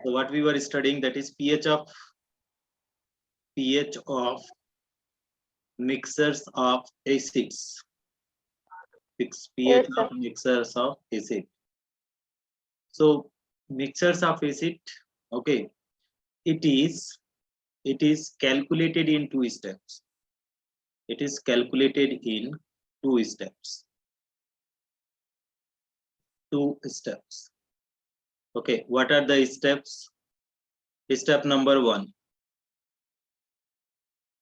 So what we were studying, that is pH of mixers of acids. Fixed pH Yes, sir. of mixers of acid. So mixers of acid, okay, it is calculated in two steps. It is calculated in two steps. Two steps. Okay, what are the steps? Step number one.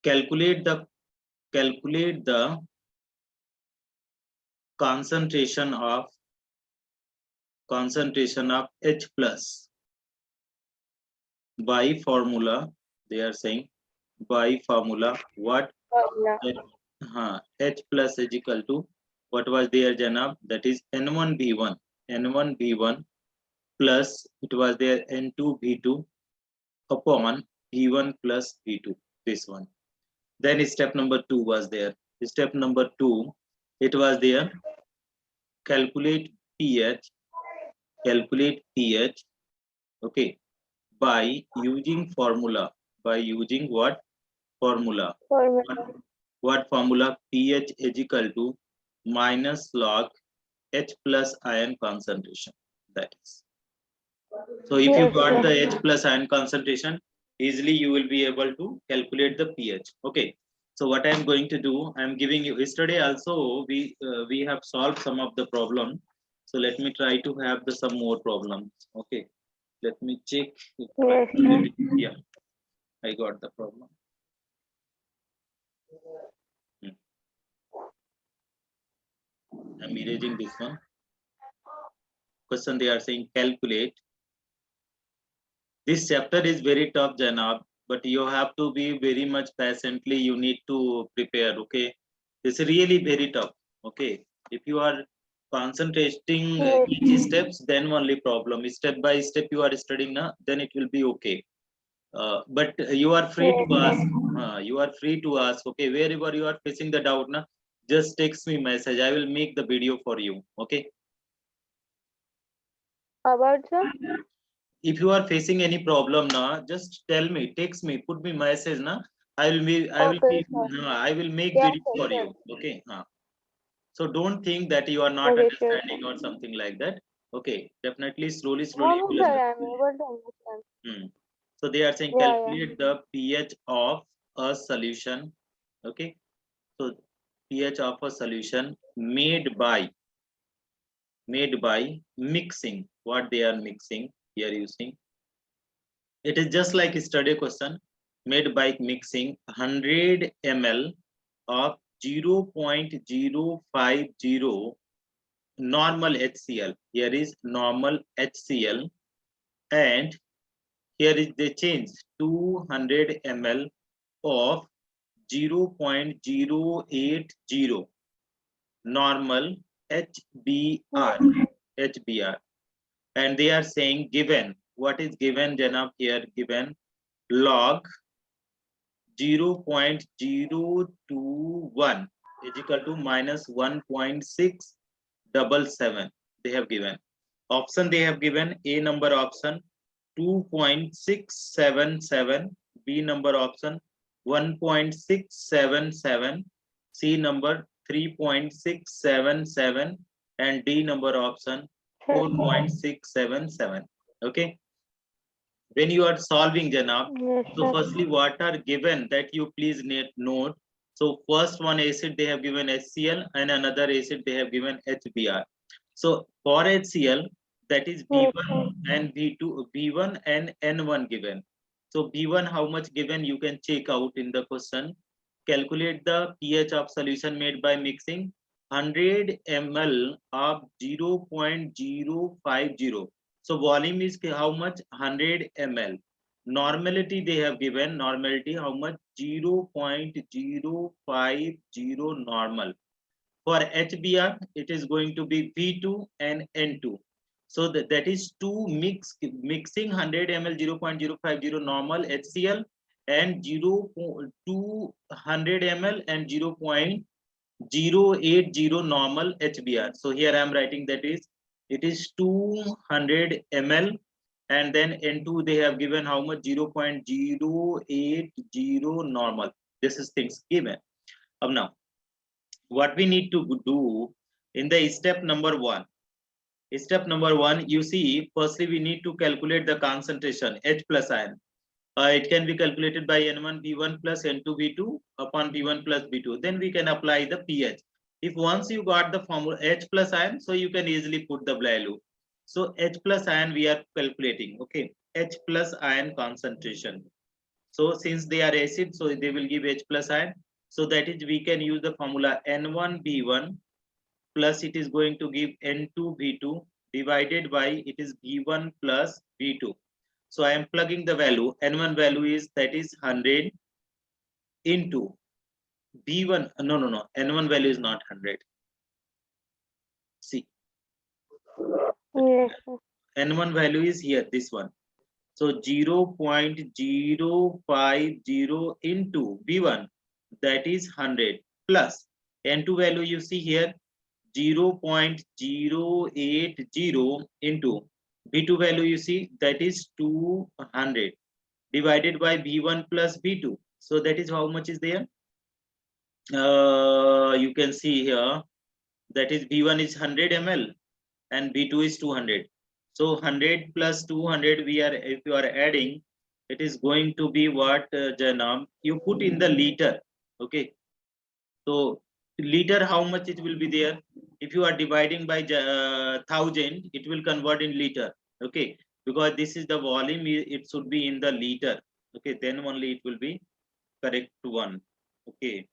Calculate the concentration of H plus by formula. They are saying by formula what Formula. H plus is equal to what was there, Janab? That is N1 V1 plus it was there N2 V2 upon V1 plus V2. This one. Then step number two was there. Step number two, it was there. Calculate pH. Okay, by using formula. By using what formula? Formula. What formula? pH is equal to minus log H plus ion concentration. That is. So if you Yes, got the sir. H plus ion concentration, easily you will be able to calculate the pH. Okay. So what I am going to do, I am giving you. Yesterday also we have solved some of the problem. So let me try to have some more problems. Okay. Let me check. If Yes, sir. yeah, I got the problem. I'm erasing this one. Question they are saying calculate. This chapter is very tough, Janab, but you have to be very much patiently. You need to prepare. Okay, it's really very tough. Okay, if you are concentrating Yes. each steps, then only problem. Step by step you are studying, na, then it will be okay. But you are free Yes, to ask. sir. You are free to ask. Okay, wherever you are facing the doubt, na, just text me message. I will make the video for you. Okay. About, sir? If you are facing any problem now, just tell me, text me, put me message na. Okay, sir. I will make Yes, video sir, for sure. you. Okay. So don't think that you are not Okay, sure, sir. understanding or something like that. Okay, definitely slowly No, you no, will sir. understand. I'm able to understand. So they are saying Yeah, yeah. calculate the pH of a solution. Okay, so pH of a solution made by mixing. What they are mixing here using, it is just like a study question made by mixing 100 ml of 0.050 normal HCl. Here is normal HCl, and here is the change 200 ml of 0.080 normal HBr. And they are saying given, what is given, Janab? Here given log 0.021 is equal to minus 1.677. They have given option, they have given A number option 2.677, B number option 1.677, C number 3.677, and D number option 4.677. Okay, when you are solving, Janab, Yes, so sir. firstly what are given that you please note. So first one acid they have given HCl, and another acid they have given HBr. So for HCl, that is Yes, B1 sir. and B1 and N1 given. So B1 how much given, you can check out in the question. Calculate the pH of solution made by mixing 100 ml of 0.050. So volume is how much? 100 ml. Normality they have given, normality how much? 0.050 normal. For HBr, it is going to be V2 and N2. So that is mixing 100 ml 0.050 normal HCl and 200 ml and 0.080 normal HBr. So here I am writing that is it is 200 ml and then N2 they have given how much? 0.080 normal. This is things given. Now what we need to do in the step number one, you see, firstly we need to calculate the concentration H plus ion. It can be calculated by N1 V1 plus N2 V2 upon V1 plus V2. Then we can apply the pH. If once you got the formula H plus ion, so you can easily put the value. So H plus ion we are calculating. Okay, H plus ion concentration. So since they are acid, so they will give H plus ion. So that is we can use the formula N1 V1 plus it is going to give N2 V2 divided by it is V1 plus V2. So I am plugging the value. N1 value is that is 100 into V1. No. N1 value is not 100. See, Yes, sir. N1 value is here, this one. So 0.050 into V1, that is 100 plus N2 value you see here 0.080 into V2 value you see that is 200 divided by V1 plus V2. So that is how much is there? You can see here that is V1 is 100 ml and V2 is 200. So 100 plus 200 we are, if you are adding, it is going to be what, Janam, you put in the liter. Okay, so liter how much it will be there? If you are dividing by 1000, it will convert in liter. Okay, because this is the volume, it should be in the liter. Okay, then only it will be correct one. Okay,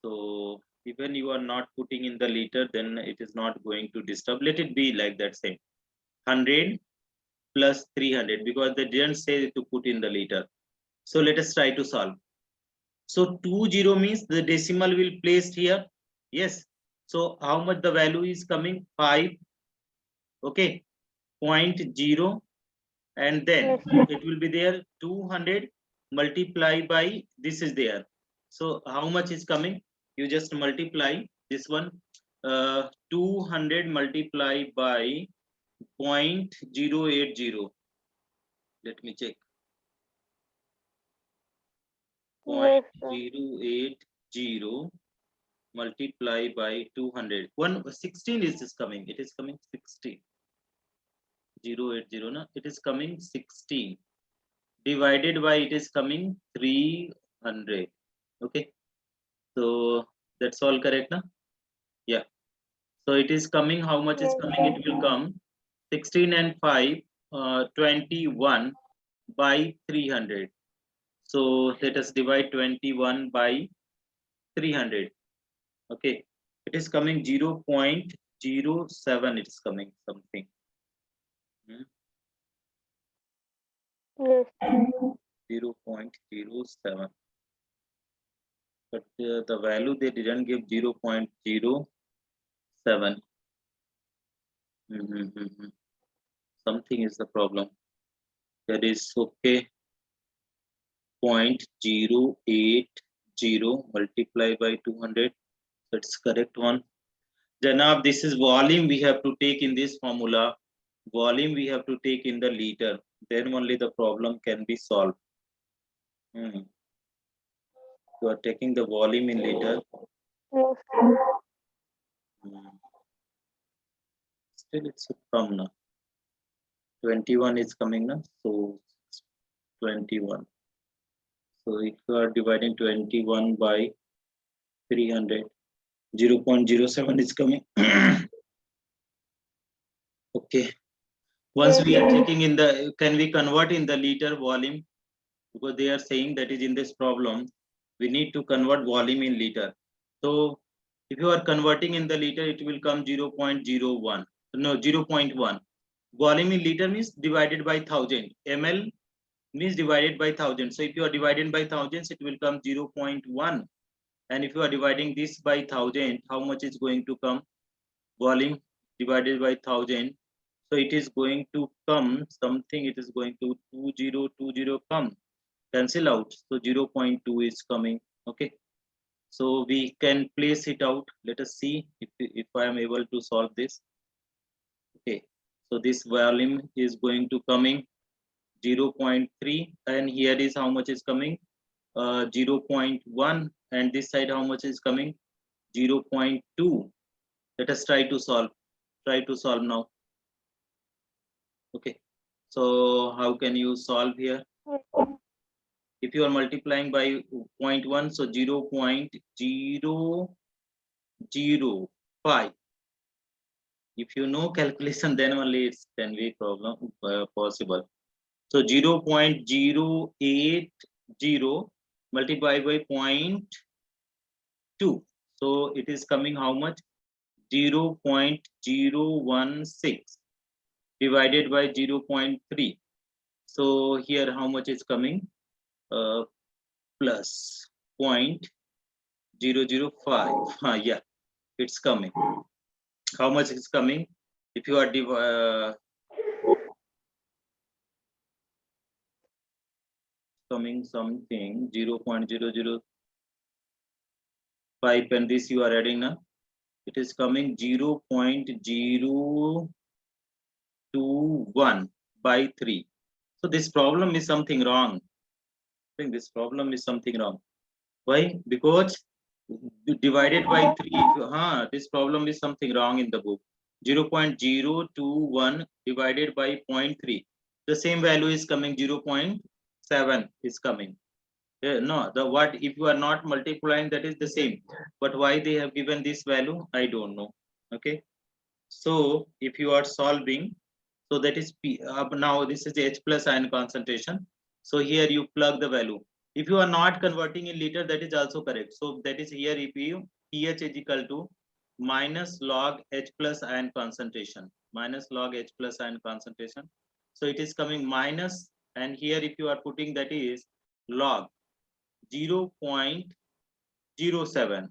so even you are not putting in the liter, then it is not going to disturb. Let it be like that same 100 plus 300 because they didn't say to put in the liter. So let us try to solve. So 20 means the decimal will placed here. Yes. So how much the value is coming? 5. Okay. 0.0, and then Yes, sir. it will be there 200 multiply by this is there. So how much is coming? You just multiply this one. 200 multiply by 0.080. Let me check. Yes, sir. 0.080 multiply by 200. 116 is this coming. It is coming 16. 080, no? It is coming 16. Divided by it is coming 300. Okay. So that's all correct, na? Yeah. So it is coming. How much is Yes, coming? sir. It will come 16 and 5, 21 by 300. So let us divide 21 by 300. Okay, it is coming 0.07. It is coming something. Hmm, Yes, sir. 0.07. But the value they didn't give 0.07. Something is the problem. That is okay. 0.080 multiply by 200. That's correct one. Janab, this is volume we have to take in this formula. Volume we have to take in the liter. Then only the problem can be solved. You are taking the volume in liter. Yes, sir. Still it should come now. 21 is coming now. So 21. So if you are dividing 21 by 300, 0.07 is coming. Okay. Once Yes, we are sir. checking in the, can we convert in the liter volume? Because they are saying that is in this problem, we need to convert volume in liter. So if you are converting in the liter, it will come 0.01. No, 0.1. Volume in liter means divided by 1000. ml means divided by 1000. So if you are dividing by thousands, it will come 0.1. And if you are dividing this by 1000, how much is going to come? Volume divided by 1000. So it is going to come something. It is going to 2020 come. Cancel out. So 0.2 is coming. Okay. So we can place it out. Let us see if I am able to solve this. Okay. So this volume is going to coming 0.3, and here is how much is coming 0.1, and this side how much is coming 0.2. Let us try to solve now. Okay, so how can you solve here? Yes, sir. If you are multiplying by 0.1, so 0.005. If you know calculation, then only it can be problem possible. So 0.080 multiplied by 0.2. So it is coming how much? 0.016 divided by 0.3. So here how much is coming? Plus 0.005. Yeah, it's coming. How much is coming? If you are coming something 0.005, and this you are adding now, it is coming 0.021 by 3. So this problem is something wrong. I think this problem is something wrong. Why? Because divided by 3. This problem is something wrong in the book. 0.021 divided by 0.3. The same value is coming 0.7 is coming. No, the what if you are not multiplying, that is the same. But why they have given this value, I don't know. Okay. So if you are solving, so that is P. Now this is H plus ion concentration. So here you plug the value. If you are not converting in liter, that is also correct. So that is here if you pH is equal to minus log H plus ion concentration, minus log H plus ion concentration. So it is coming minus, and here if you are putting, that is log 0.07.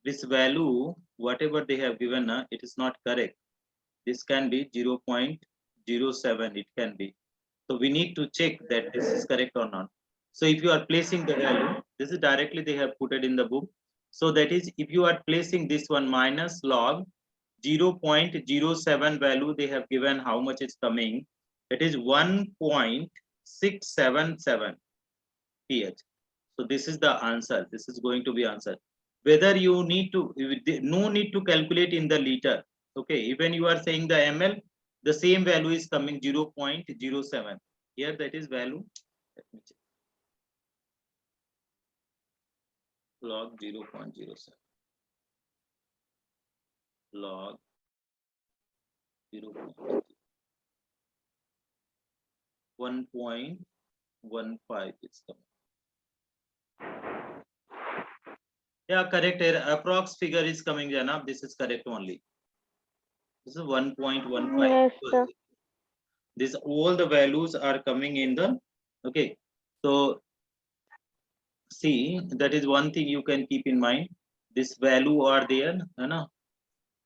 This value, whatever they have given, it is not correct. This can be 0.07, it can be. So we need to check that this is correct or not. So if you are placing the value, this is directly they have put it in the book. So that is, if you are placing this one minus log 0.07 value, they have given how much is coming. It is 1.677 pH. So this is the answer. This is going to be answer. Whether you need to, no need to calculate in the liter. Okay, even you are saying the ml, the same value is coming 0.07. Here that is value. Let me check. Log 0.07. Log 1.15 is coming. Yeah, correct. Approx figure is coming, Janab. This is correct only. This is 1.15. Yes, sir. This all the values are coming in the, okay. So see, that is one thing you can keep in mind. This value are there,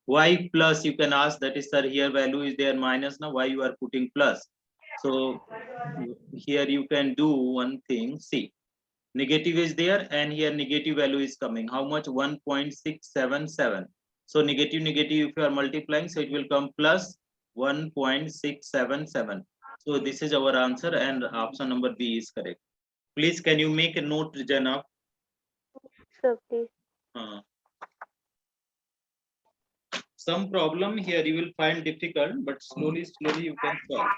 y plus you can ask, that is, sir, here value is there minus, now why you are putting plus? So here you can do one thing. See, negative is there, and here negative value is coming. How much? 1.677. So negative if you are multiplying, so it will come plus 1.677. So this is our answer, and option number B is correct. Please, can you make a note, Janab? Sir, please. Some problem here you will find difficult, but slowly you can solve.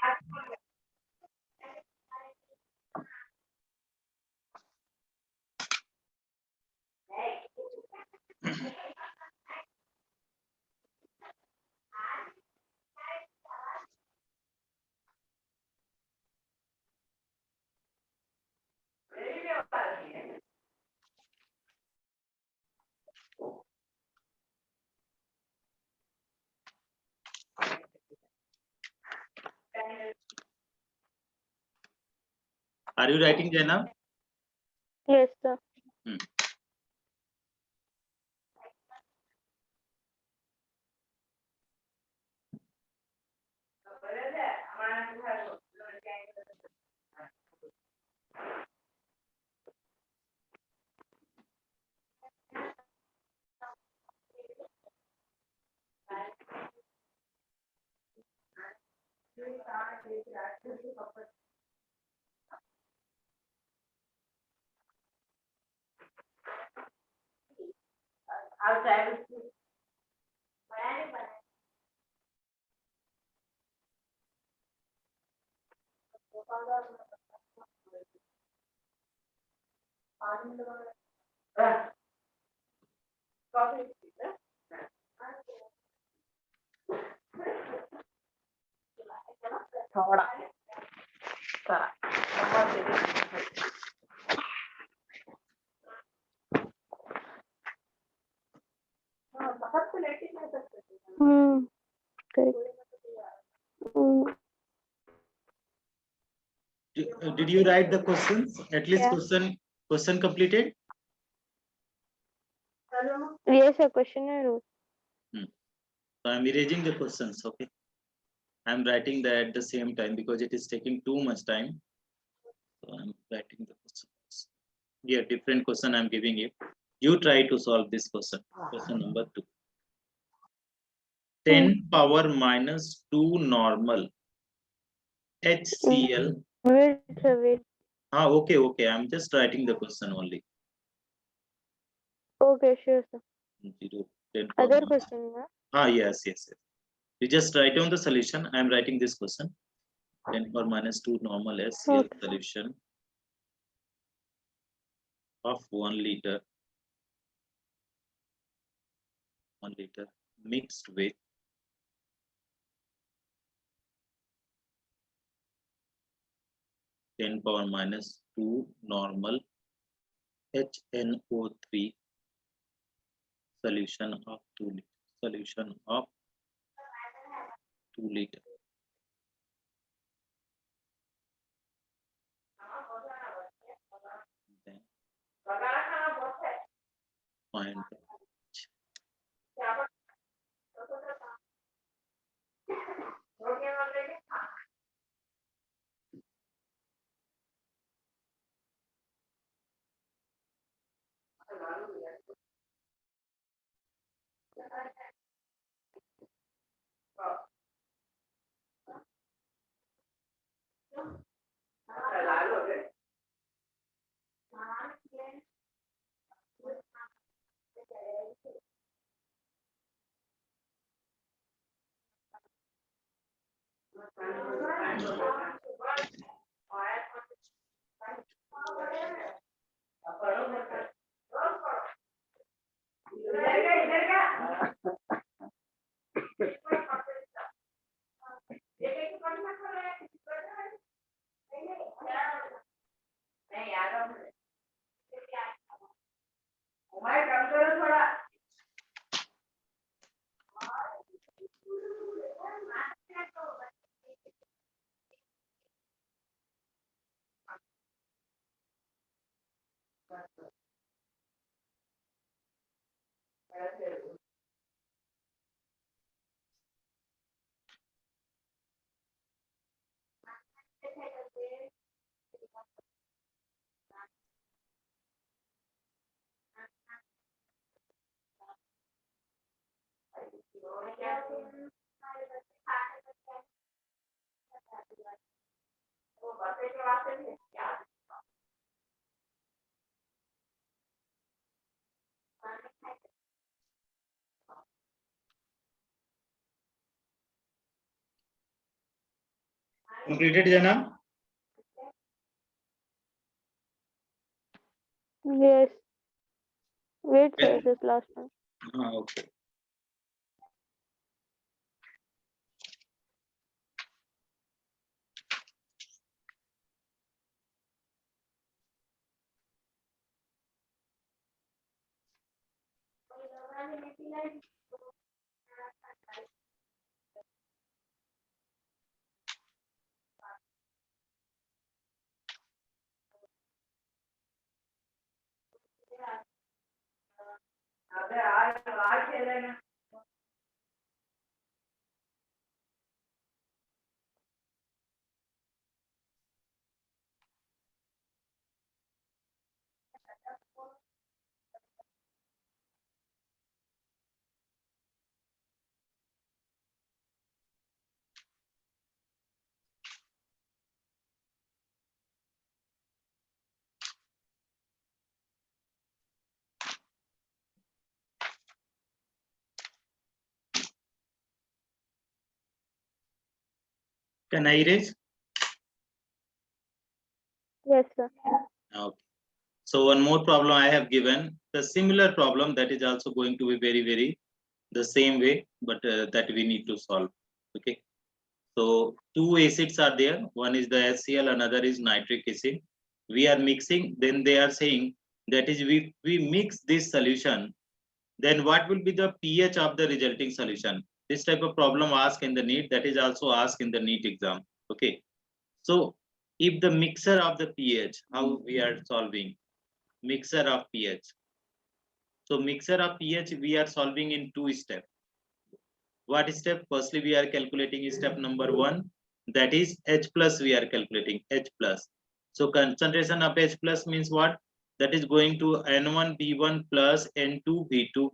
Are you writing, Janab? Yes, sir. Correct. Did you write the questions? At least Yeah. question completed? Yes, a question I wrote. So I'm erasing the questions, okay? I'm writing that at the same time because it is taking too much time. So I'm writing the questions. Yeah, different question I'm giving you. You try to solve this question. Question number 2. 10 power minus 2 normal HCl. Wait, sir, wait. Okay. I'm just writing the question only. Okay, sure, sir. 10 power Other minus. question, Yes. You just write down the solution. I'm writing this question. 10 power minus 2 normal HCl Okay. solution of 1 liter mixed with 10 power minus 2 normal HNO3 solution of 2 liter. Solution of 2 liter. Then find completed, Jana? Yes. Wait, sir, this last one. Okay. Can I erase? Yes, sir. Okay. So one more problem I have given, the similar problem that is also going to be very the same way, but that we need to solve. Okay. So two acids are there. One is the HCl, another is nitric acid. We are mixing. Then they are saying that is we mix this solution. Then what will be the pH of the resulting solution? This type of problem asked in the NEET. That is also asked in the NEET exam. Okay. So if the mixer of the pH, how we are solving? Mixer of pH. So mixer of pH we are solving in two steps. What step? Firstly, we are calculating step number 1. That is H plus we are calculating H plus. So concentration of H plus means what? That is going to N1 V1 plus N2 V2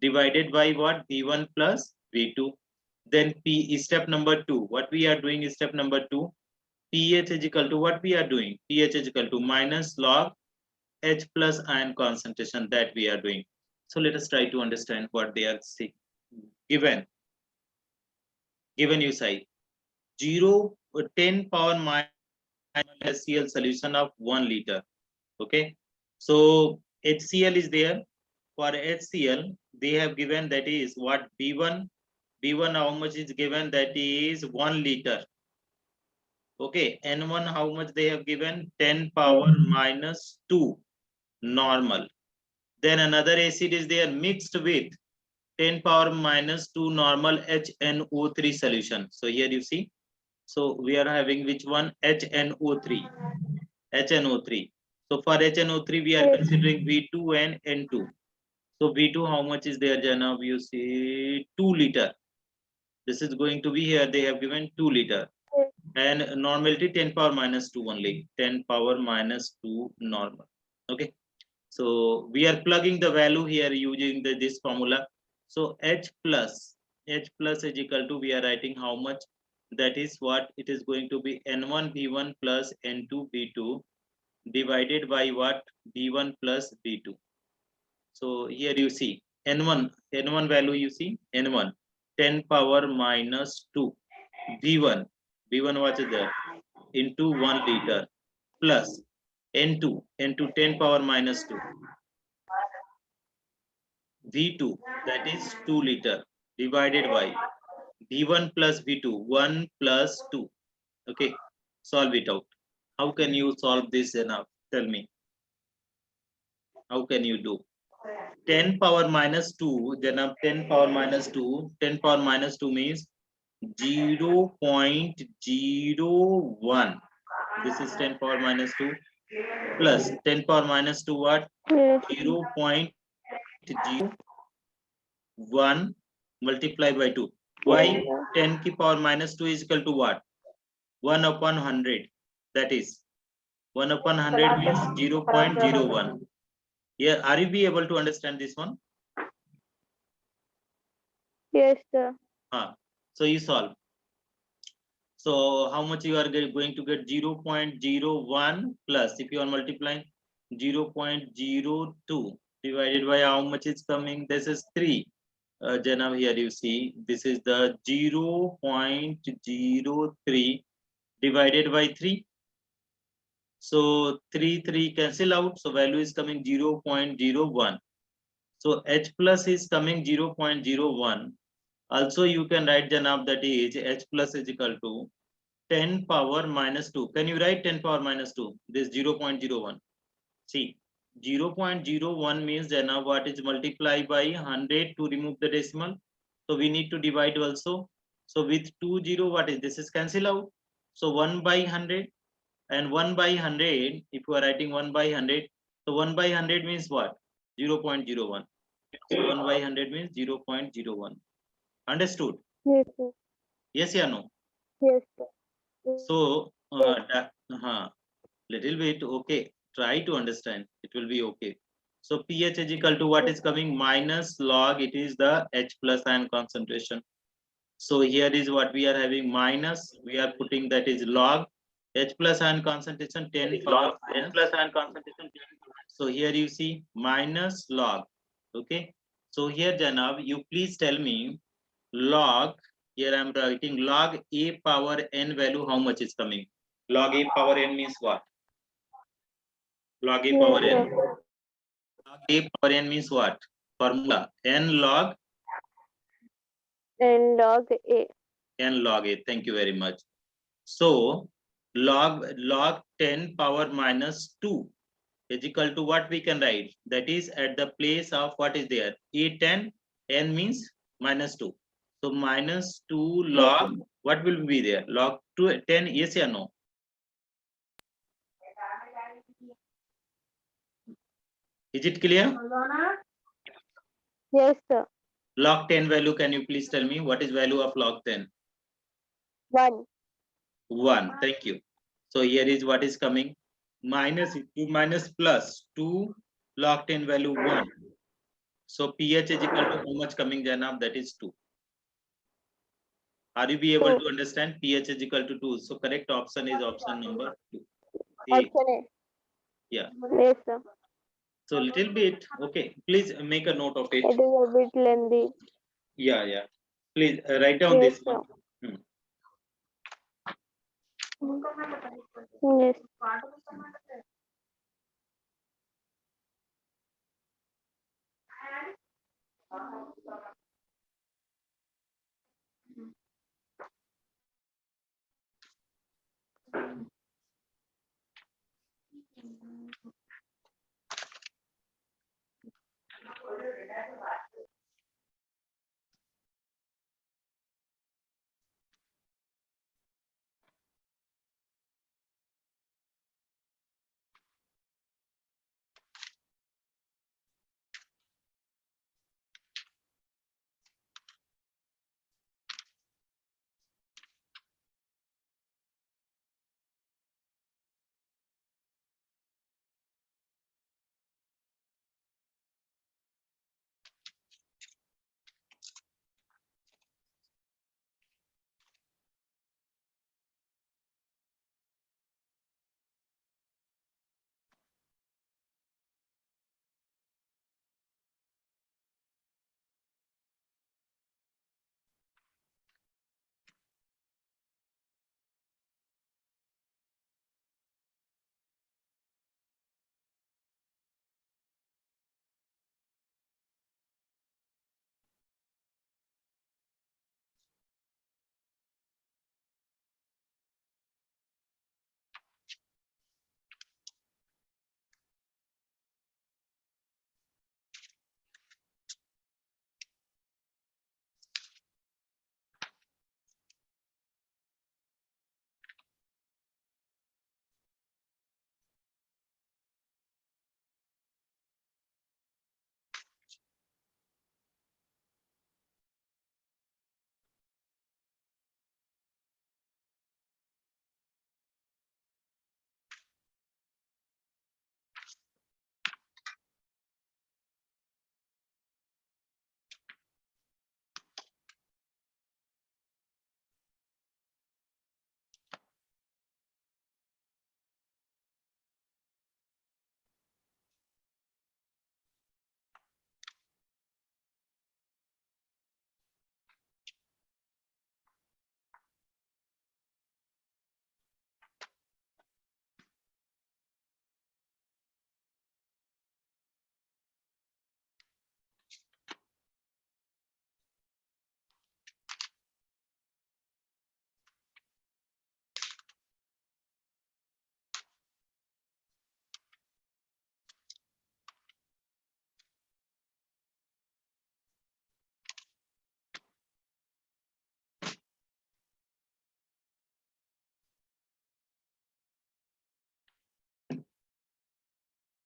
divided by what? V1 plus V2. Then P step number 2. What we are doing is step number 2. pH is equal to what we are doing? pH is equal to minus log H plus ion concentration that we are doing. So let us try to understand what they are saying. Given you say 10 power minus HCl solution of 1 liter. Okay. So HCl is there. For HCl, they have given that is what B1. B1 how much is given? That is 1 liter. Okay. N1 how much they have given? 10 power minus 2 normal. Then another acid is there mixed with 10 power minus 2 normal HNO3 solution. So here you see. So we are having which one? HNO3. HNO3. So for HNO3 we are Yes. considering V2 and N2. So V2 how much is there, Janav? You see 2 liter. This is going to be here. They have given 2 liter. Yes. And normality 10 power minus 2 only. 10 power minus 2 normal. Okay. So we are plugging the value here using this formula. So H plus is equal to, we are writing how much? That is what it is going to be N1 V1 plus N2 V2 divided by what? V1 plus V2. So here you see N1 value you see N1 10 power minus 2 V1 what is there into 1 liter plus N2 10 power minus 2 V2 that is 2 liter divided by V1 plus V2 1 plus 2. Okay, solve it out. How can you solve this enough? Tell me. How can you do? 10 power minus 2, then 10 power minus 2, 10 power minus 2 means 0.01. This is 10 power minus 2 plus 10 power minus 2 what? Yes. 0.01 multiplied by 2. Why? 10 ki power minus 2 is equal to what? 1 upon 100. That is 1 upon 100 means 0.01. Yeah, are you be able to understand this one? Yes, sir. So you solve. So how much you are going to get? 0.01 plus, if you are multiplying 0.02 divided by how much is coming? This is 3. Janav, here you see this is the 0.03 divided by 3. So 3 cancel out. So value is coming 0.01. So H plus is coming 0.01. Also you can write Janav that is H plus is equal to 10 power minus 2. Can you write 10 power minus 2? This 0.01. See, 0.01 means Janav what is multiplied by 100 to remove the decimal. So we need to divide also. So with 20, what is this is cancel out. So 1 by 100 and 1 by 100. If you are writing 1 by 100, so 1 by 100 means what? 0.01. So 1 by 100 means 0.01. Understood? Yes, sir. Yes or no? Yes, sir. So little bit okay. Try to understand. It will be okay. So pH is equal to what is coming? Minus log. It is the H plus ion concentration. So here is what we are having minus. We are putting that is log H plus ion concentration 10 power minus. So here you see minus log. Okay. So here Janav, you please tell me log here I am writing log a power n value. How much is coming? Log a power n means what? Log a power Yes, n. sir. Log a power n means what? Formula n log And log A. n log a. Thank you very much. So log 10 power minus 2 is equal to what we can write? That is at the place of what is there? A10, n means minus 2. So minus 2 log, what will be there? Log 2, 10, yes or no? Is it clear? Yes, sir. Log 10 value, can you please tell me what is value of log 10? 1. 1. Thank you. So here is what is coming. Minus 2 minus plus 2 log 10 value 1. So pH is equal to how much coming, Janab? That is 2. Are you be able 2. to understand? pH is equal to 2. So correct option is option number 2. A. Option A. Yeah. Yes, sir. So little bit. Okay. Please make a note of it. It is a bit lengthy. Yeah. Yeah. Please write down Yes, this sir. one. Yes.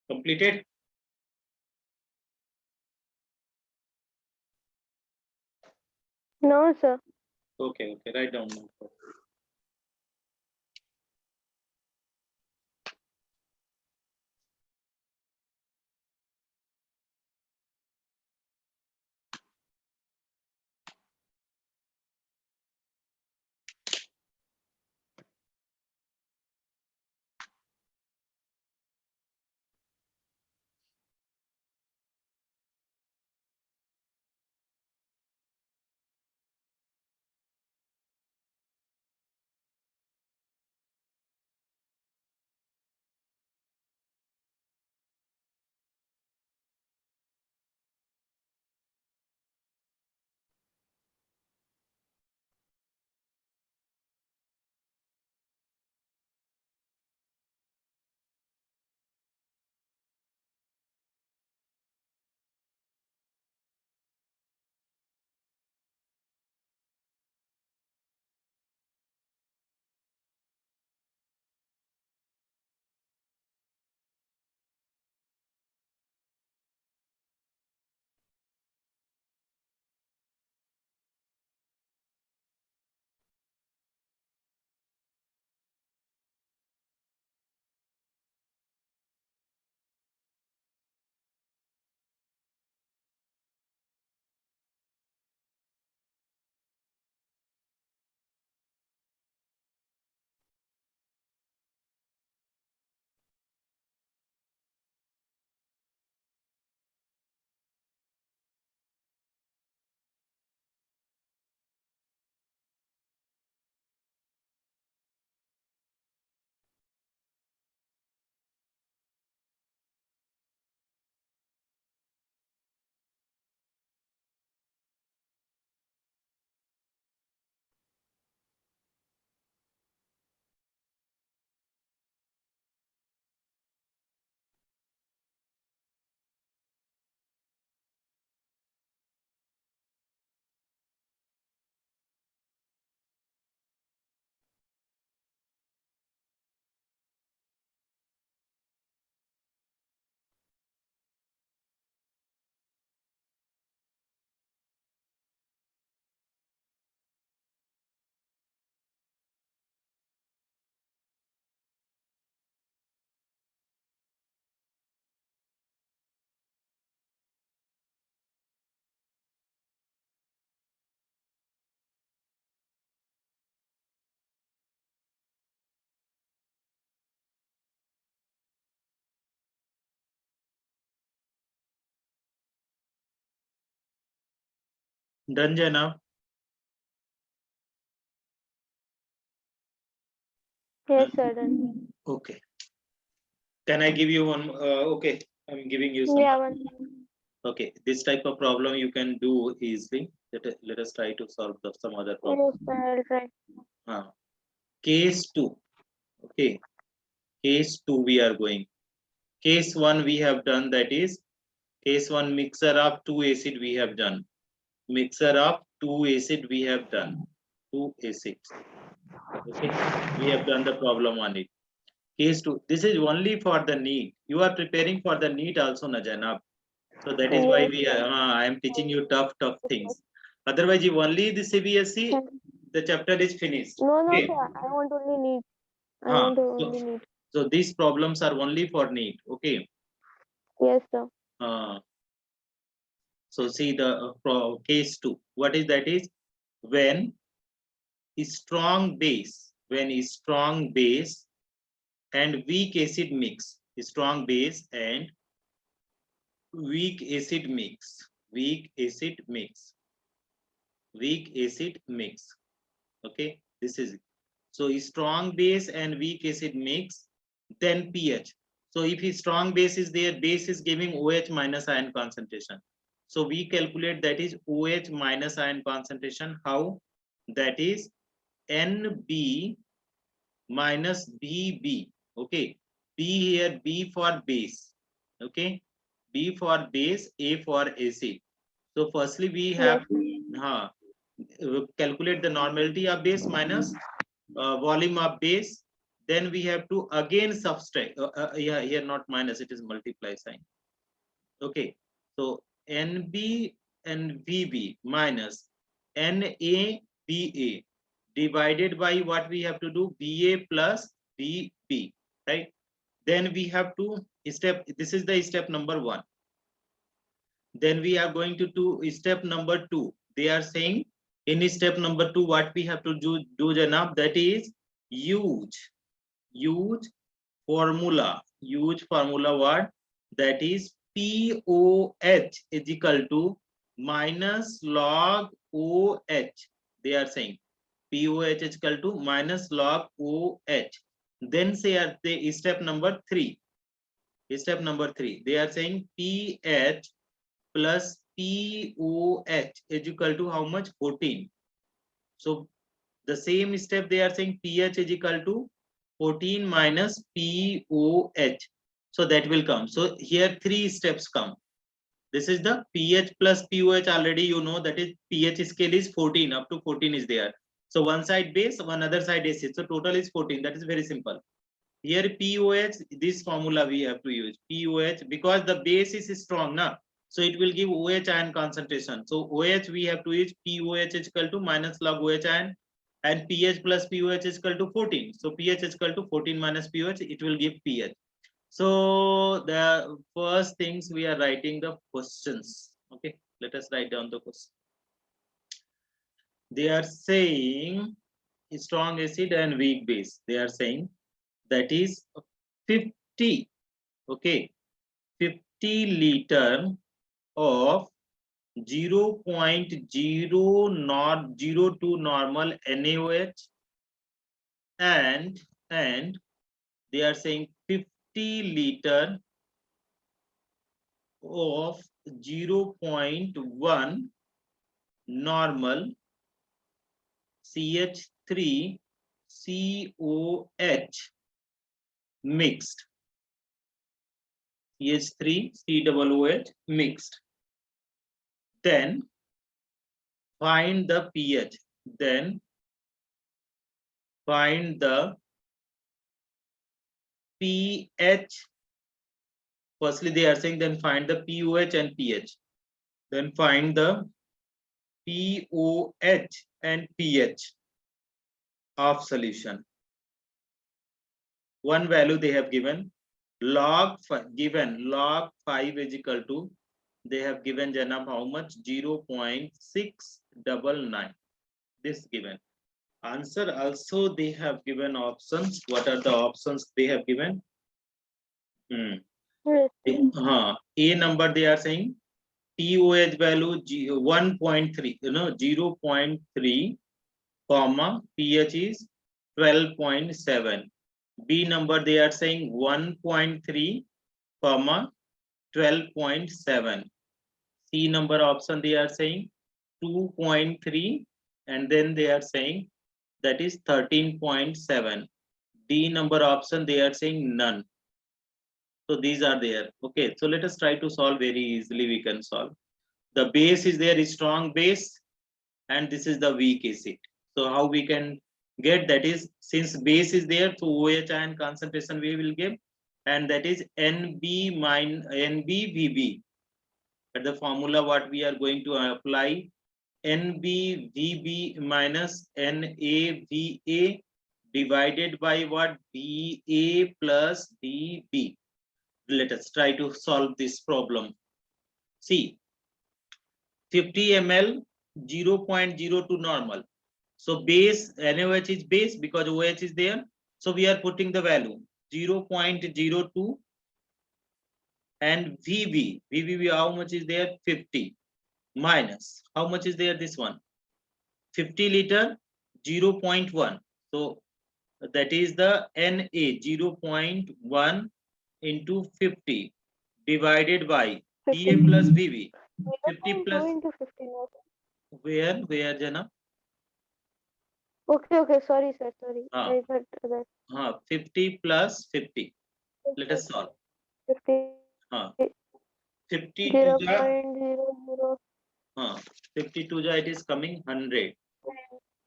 Completed? No, sir. Okay. Okay. Write down now. Done, Jana? Yes, sir. Done. Okay. Can I give you one? Okay, I'm giving you some. Yeah, one. Okay, this type of problem you can do easily. Let us try to solve some other problem. Yes, sir. I'll try. Case 2. Okay, case 2 we are going. Case 1 we have done, that is case 1 mixer of 2 acid we have done. Mixer of 2 acid we have done. 2 acids. Okay, we have done the problem on it. Case 2, this is only for the NEET. You are preparing for the NEET also, Najanab. So that is why Yes, we sir. I am teaching you tough things. Otherwise, if only the CBSE, the chapter is finished. No, no, Okay. sir. I want only need. I Huh. want only need. So these problems are only for NEET. Okay. Yes, sir. So see the case 2. What is that? Is when strong base, and weak acid mix, strong base and weak acid mix, weak acid mix. Okay, this is it. So strong base and weak acid mix, then pH. So if a strong base is there, base is giving OH minus ion concentration. So we calculate that is OH minus ion concentration. How? That is NB minus BB. Okay, B here, B for base. Okay, B for base, A for acid. So firstly we have calculate the normality of base minus volume of base. Then we have to again subtract. Yeah, here not minus, it is multiply sign. Okay, so NB and VB minus NABA divided by what we have to do, BA plus BB, right? Then we have to step, this is the step number 1. Then we are going to do step number 2. They are saying in step number 2 what we have to do Janab, that is use formula what, that is POH is equal to minus log OH. They are saying POH is equal to minus log OH. Then say at the step number 3. Step number 3, they are saying pH plus POH is equal to how much? 14. So the same step they are saying pH is equal to 14 minus POH. So that will come. So here 3 steps come. This is the pH plus POH, already you know, that is pH scale is 14, up to 14 is there. So one side base, one other side acid. So total is 14. That is very simple. Here POH, this formula we have to use. POH, because the base is strong now. So it will give OH ion concentration. So OH we have to use POH is equal to minus log OH ion, and pH plus POH is equal to 14. So pH is equal to 14 minus POH, it will give pH. So the first things we are writing the questions. Okay, let us write down the question. They are saying strong acid and weak base. They are saying that is 50. Okay, 50 liter of 0.002 normal NaOH, and they are saying 50 liter of 0.1 normal CH3COH mixed. CH3COOH mixed. Then find the pH. Then find the pH. Firstly, they are saying then find the POH and pH. Then find the POH and pH of solution. One value they have given, log 5 is equal to, they have given Janam how much? 0.699. This given. Answer also they have given options. What are the options they have given? Yes. A number they are saying TOH value 1.3, 0.3, comma, pH is 12.7. B number they are saying 1.3, comma, 12.7. C number option they are saying 2.3, and then they are saying that is 13.7. D number option they are saying none. So these are there. Okay, so let us try to solve very easily. We can solve. The base is there, is strong base, and this is the weak acid. So how we can get that is, since base is there, so OH ion concentration we will give, and that is NB minus NBVB. But the formula what we are going to apply, NBVB minus NAVA divided by what, BA plus BB. Let us try to solve this problem. See, 50 ml 0.02 normal. So base, NaOH is base because OH is there. So we are putting the value 0.02, and VB how much is there? 50 minus how much is there? This one 50 liter 0.1. So that is the Na 0.1 into 50 divided by PA plus VB. 50 plus 0.2 into 15. where Jana? Okay, sorry, sir, sorry. Ah. I thought that 50 plus 50. Let us solve. 50. 50 to 0.00. 50 to it is coming 100.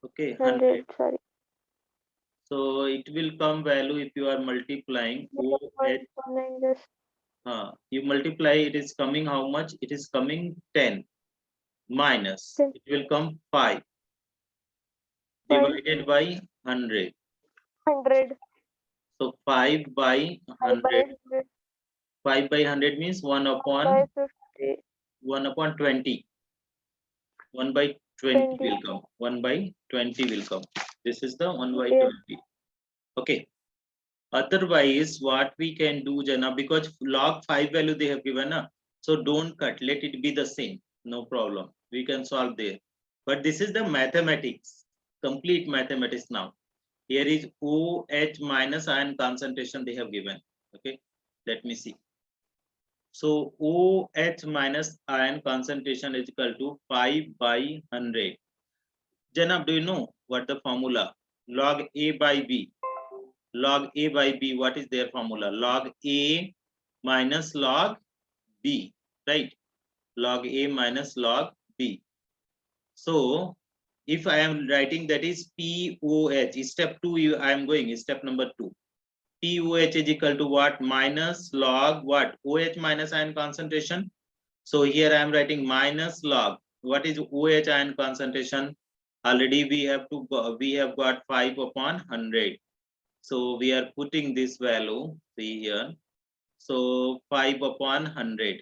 Okay, 100, sorry. So it will come value if you are multiplying OH. 0.19 just. You multiply, it is coming how much? It is coming 10 minus. 10. It will come 5 divided by 100. 100. So 5 by 100. 5 by 100 means 1 upon 50. 1 upon 20. 1 by 20 will come. 1 by 20 will come. This is the 1 by 20. Okay. Otherwise, what we can do, Jana, because log 5 value they have given, so don't cut. Let it be the same. No problem. We can solve there. But this is the mathematics. Complete mathematics now. Here is OH minus ion concentration they have given. Okay. Let me see. So OH minus ion concentration is equal to 5 by 100. Janab, do you know what the formula? Log A by B. Log A by B, what is their formula? Log A minus log B, right? Log A minus log B. So if I am writing that is POH, step 2, I am going, step number 2. POH is equal to what? Minus log what? OH minus ion concentration. So here I am writing minus log. What is OH ion concentration? Already we have got 5 upon 100. So we are putting this value, see here. So 5 upon 100.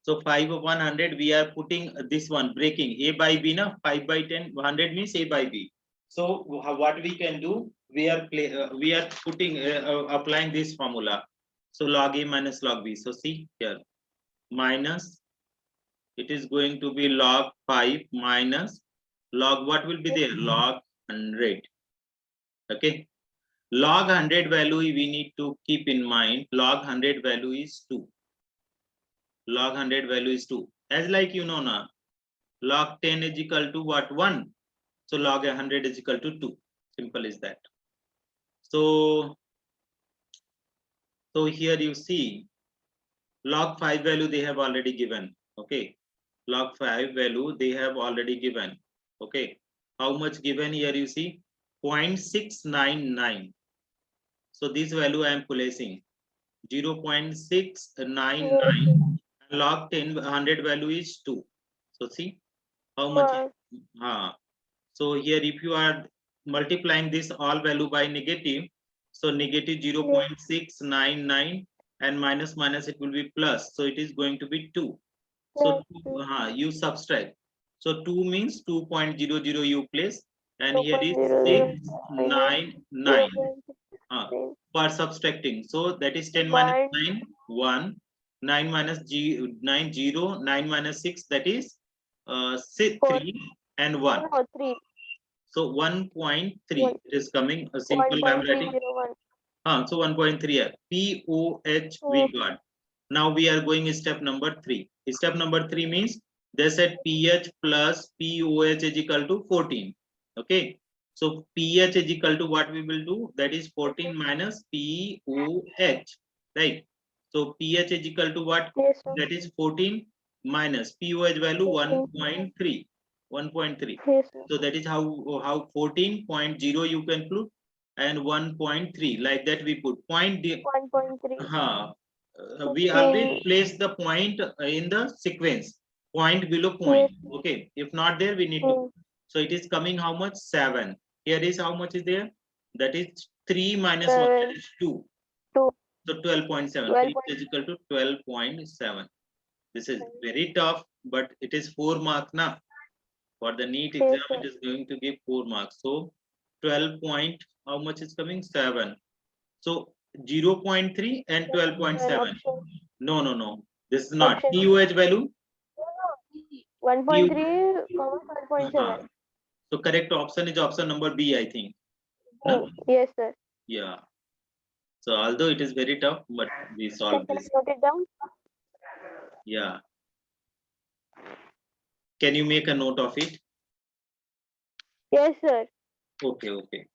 So 5 upon 100, we are putting this one, breaking A by B, na 5 by 10, 100 means A by B. So what we can do, we are putting applying this formula. So log A minus log B. So see here, minus, it is going to be log 5 minus log, what will be there? Log 100. Okay. Log 100 value we need to keep in mind. Log 100 value is 2. Log 100 value is 2. As like you know now, log 10 is equal to what? 1. So log 100 is equal to 2. Simple is that. So here you see log 5 value they have already given. Okay. Log 5 value they have already given. Okay. How much given here you see? 0.699. So this value I am placing 0.699. Log 10 100 value is 2. So see how much. So here if you are multiplying this all value by negative, so negative 0.699 and minus it will be plus, so it is going to be 2. So you subtract. So 2 means 2.00 you place, and here is 699 for subtracting. So that is 10 minus 9, 1, 9 minus g 9 0 9 minus 6, that is 6 Four. 3 and 1. No, 3. So 1.3 One. it is coming a simple. I'm writing 1.301. so 1.3 POH we Oh. got. Now we are going step number 3. Step number 3 means they said pH plus POH is equal to 14. Okay, so pH is equal to what we will do, that is 14 minus POH, right? So pH is equal to what? Yes, sir. That is 14 minus POH value Okay. 1.3. 1.3. Yes, sir. So that is how 14.0 you can put, and 1.3 like that we put point. 1.3. We always Okay. place the point in the sequence, point below point. Yes. Okay, if not there we need to. Mm. So it is coming how much? 7. Here is how much is there? That is 3 minus 1, that 7. is 2. 2. So 12.7. 12. P is equal to 12.7. This is very tough, but it is 4 mark now. For the NEET Yes, exam, sir. it is going to give 4 marks. So 12 point, how much is coming? 7. So 0.3 and 12.7. Option. No, no, no. This is not. Option. POH value. 1.3, 1.7. So correct option is option number B, I think. No? Yes, sir. Yeah. So although it is very tough, but we solve Can I this. note it down? Yeah. Can you make a note of it? Yes, sir. Okay, okay.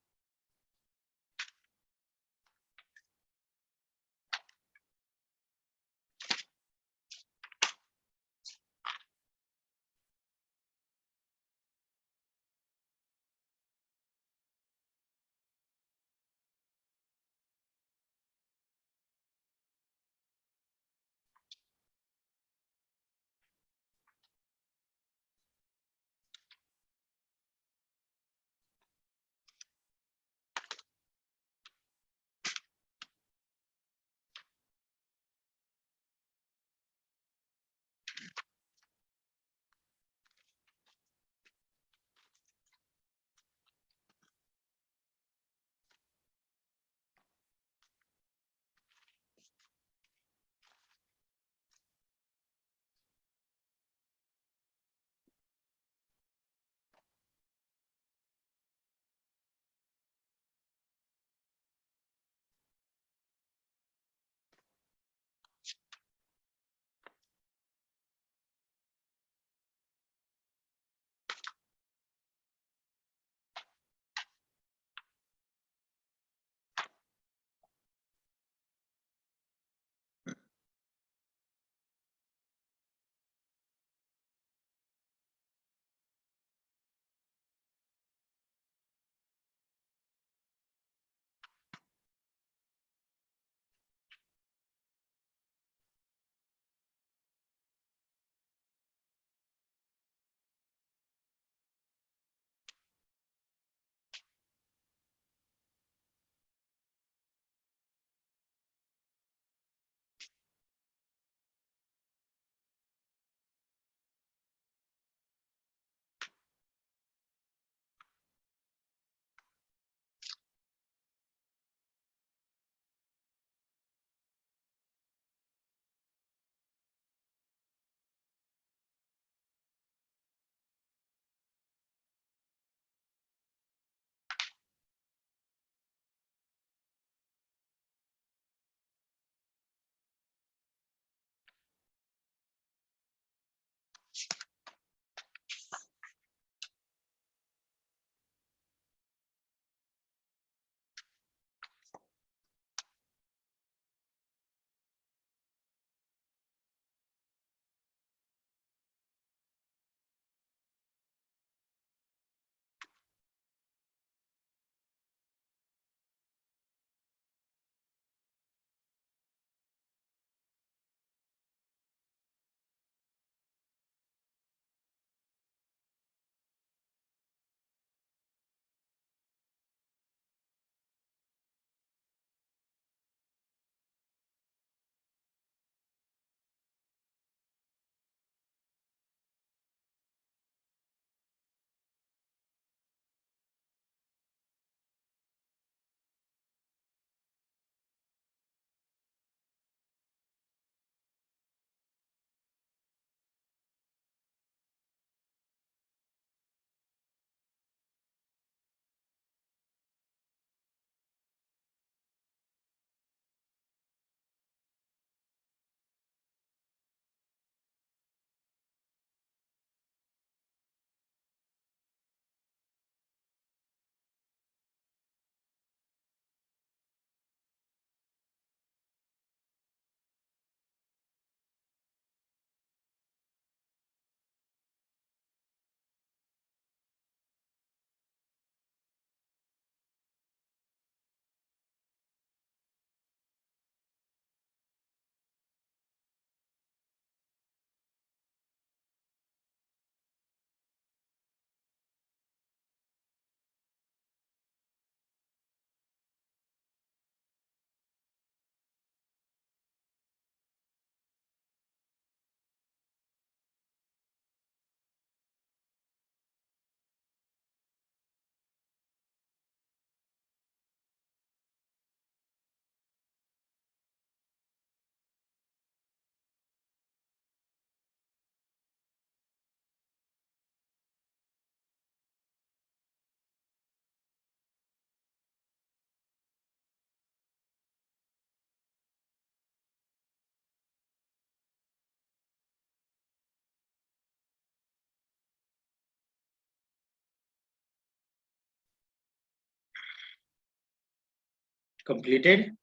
Completed?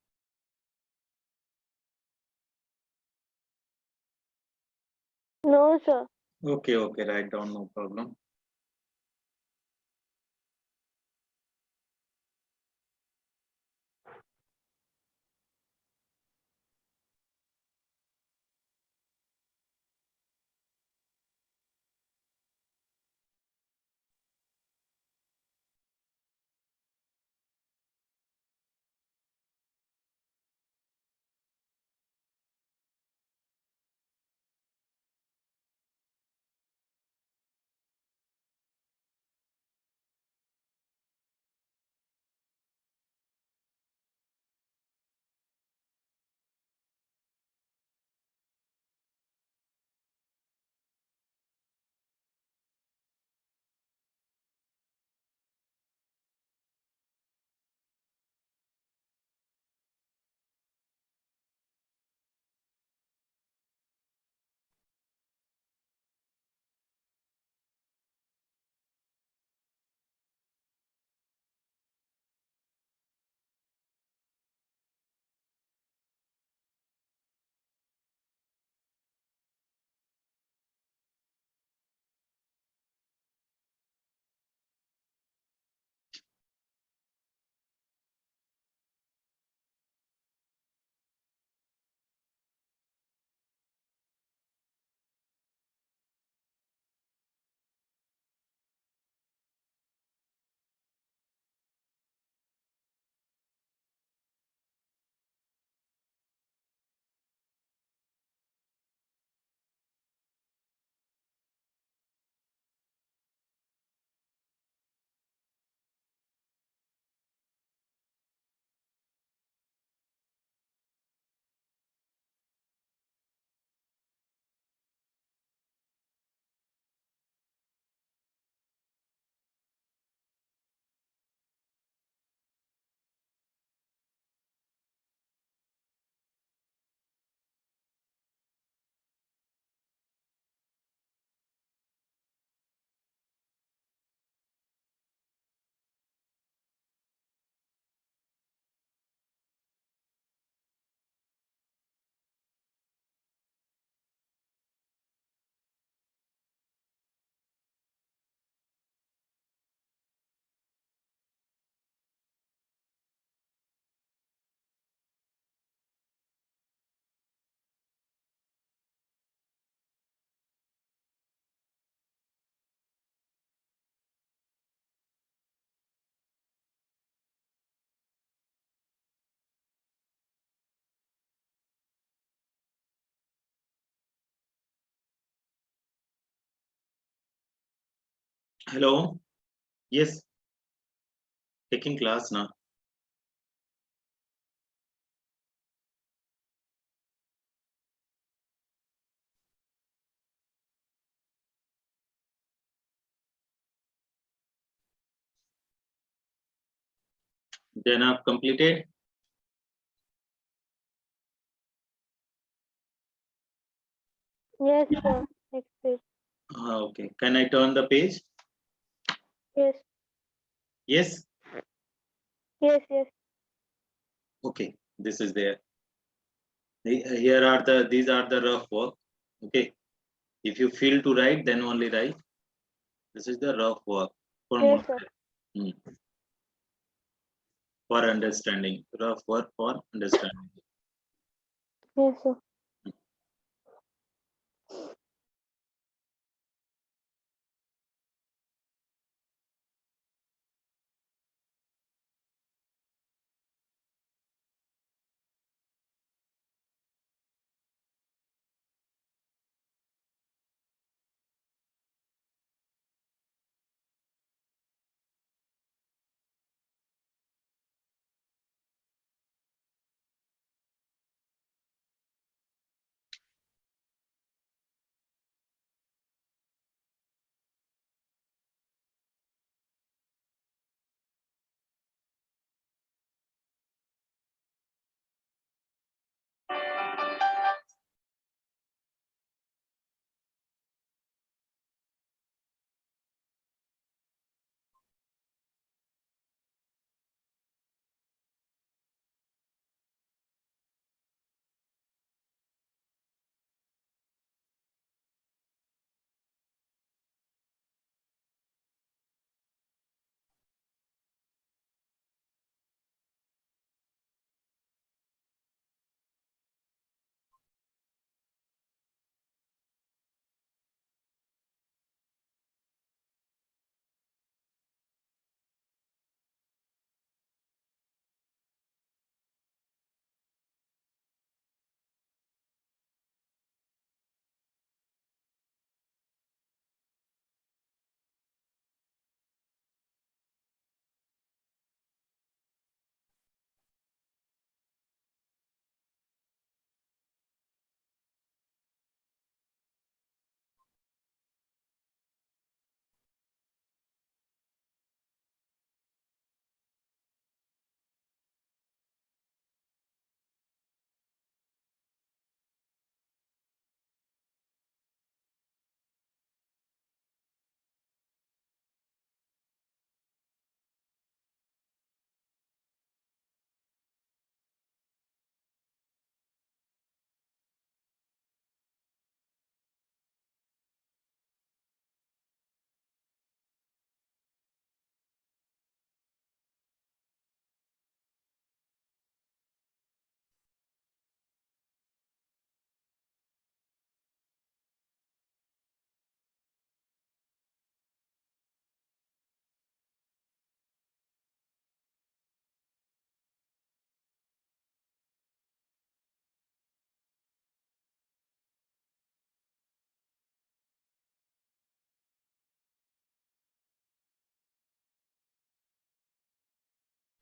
No, sir. Okay, write down, no problem. Hello? Yes, taking class now. Then I've completed. Yes, sir. Next page. Okay. Can I turn the page? Yes. Yes. Yes, yes. Okay. This is there. Here are these are the rough work. Okay. If you feel to write, then only write. This is the rough work for Yes, sir. model. Hmm. For understanding. Rough work for understanding. Yes, sir.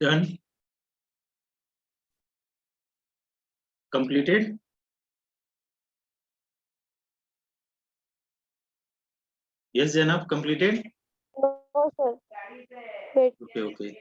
Done. Completed. Yes, Janab, completed. No, sir. Wait. Okay, okay.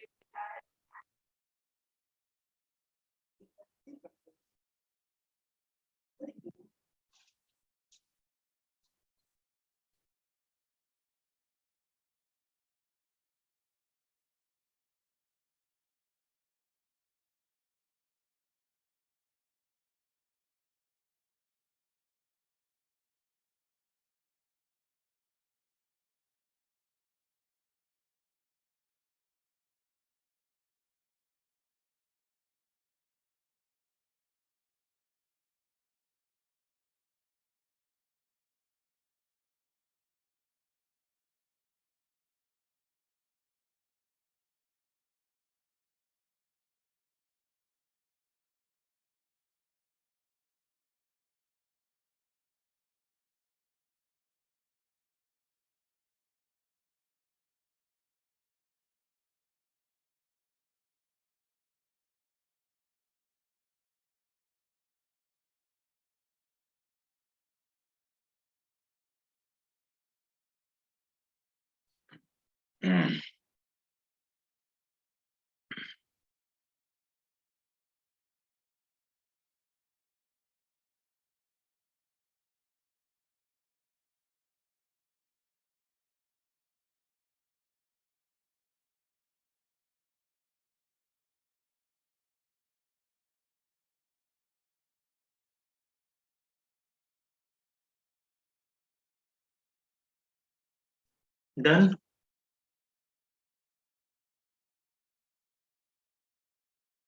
Done.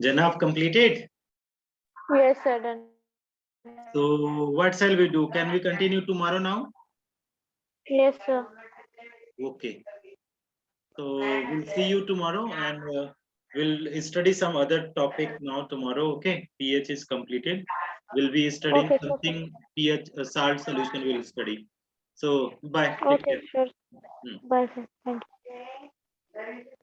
Janab, completed. Yes, sir. Done. So what shall we do? Can we continue tomorrow now? Yes, sir. Okay. So we'll see you tomorrow, and we'll study some other topic now tomorrow. Okay. pH is completed. We'll be studying Okay, sure, sir. something pH salt solution we'll study. So bye. Take Okay, care. sure. Hmm. Bye, sir. Thank you.